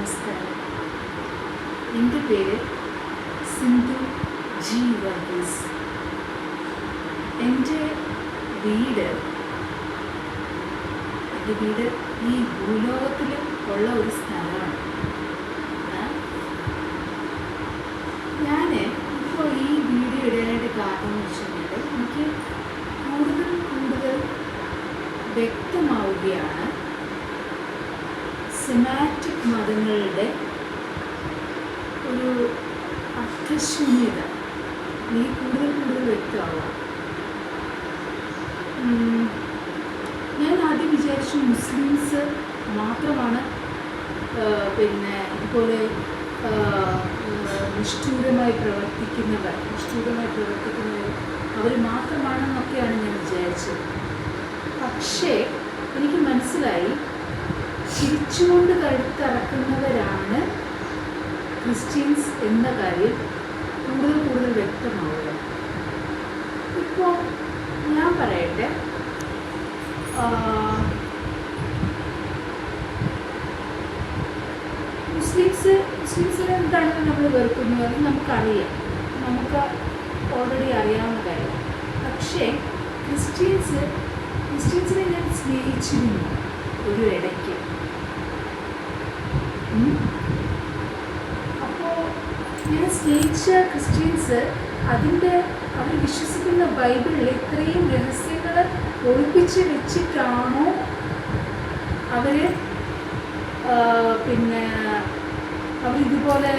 നമസ്കാരം. എൻ്റെ പേര് സിന്ധു ജി വർഗീസ്. എൻ്റെ വീട് ഈ ഭൂലോകത്തിൽ ഉള്ള ഒരു സ്ഥലമാണ്. ഞാൻ ഇപ്പോൾ ഈ വീഡിയോ ഇടാനായിട്ട് കാരണം എന്ന് വെച്ച് കഴിഞ്ഞാൽ എനിക്ക് കൂടുതൽ വ്യക്തമാവുകയാണ് സെമാറ്റിക് മതങ്ങളുടെ ഒരു അർത്ഥശൂന്യത. നീ കൂടുതൽ വ്യക്തമാവുക. ഞാൻ ആദ്യം വിചാരിച്ചു മുസ്ലിംസ് മാത്രമാണ് ഇതുപോലെ നിഷ്ഠൂരമായി പ്രവർത്തിക്കുന്നവർ അവർ മാത്രമാണെന്നൊക്കെയാണ് ഞാൻ വിചാരിച്ചത്. പക്ഷേ എനിക്ക് മനസ്സിലായി ചിരിച്ചുകൊണ്ട് കഴുത്തറക്കുന്നവരാണ് ക്രിസ്ത്യൻസ് എന്ന കാര്യം കൂടുതൽ വ്യക്തമാവുക. ഇപ്പോൾ ഞാൻ പറയട്ടെ, മുസ്ലിംസിനെ എന്താണെന്ന് നമ്മൾ വെറുക്കുന്നത് അത് നമുക്ക് ഓൾറെഡി അറിയാവുന്ന കാര്യം. പക്ഷേ ക്രിസ്ത്യൻസിനെ ഞാൻ സ്നേഹിച്ചിരുന്നു ഒരു ഇടയ്ക്ക്. അപ്പോൾ ഞാൻ സ്നേഹിച്ച ക്രിസ്ത്യൻസ് അവർ വിശ്വസിക്കുന്ന ബൈബിളിൽ ഇത്രയും രഹസ്യങ്ങൾ ഒളിപ്പിച്ച് വെച്ചിട്ടാണോ അവരിതുപോലെ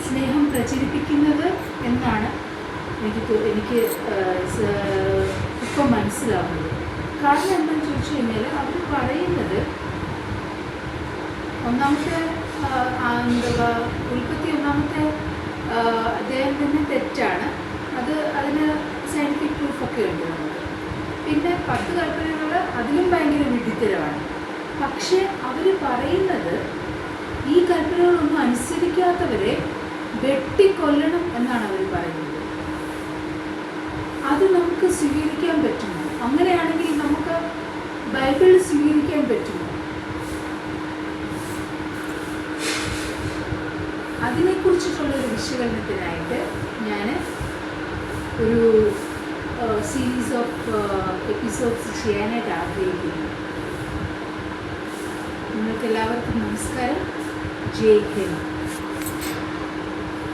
സ്നേഹം പ്രചരിപ്പിക്കുന്നത് എന്നാണ് എനിക്ക് ഇപ്പം മനസ്സിലാവുന്നത്. കാരണം എന്താണെന്ന് ചോദിച്ചു കഴിഞ്ഞാൽ അവർ പറയുന്നത് ഉൽപ്പത്തി 1-ാമത്തെ അദ്ദേഹം തന്നെ തെറ്റാണ്. അതിന് സയൻറ്റിഫിക് പ്രൂഫൊക്കെ ഉണ്ട് നമുക്ക്. പിന്നെ 10 കൽപ്പനകൾ അതിലും ഭയങ്കര വിഡ്ഢിത്തരമാണ്. പക്ഷേ അവർ പറയുന്നത് ഈ കൽപ്പനകളൊന്നും അനുസരിക്കാത്തവരെ വെട്ടിക്കൊല്ലണം എന്നാണ് അവർ പറയുന്നത്. അത് നമുക്ക് സ്വീകരിക്കാൻ പറ്റുമോ? അങ്ങനെയാണെങ്കിൽ നമുക്ക് ബൈബിൾ സ്വീകരിക്കാൻ പറ്റുമോ? അതിനെക്കുറിച്ചിട്ടുള്ളൊരു വിശകലനത്തിനായിട്ട് ഞാൻ ഒരു സീരീസ് ഓഫ് എപ്പിസോഡ്സ് ചെയ്യാനായിട്ട് ആഗ്രഹിക്കുന്നു. നിങ്ങൾക്കെല്ലാവർക്കും നമസ്കാരം. ജയ് ഹിന്ദ്.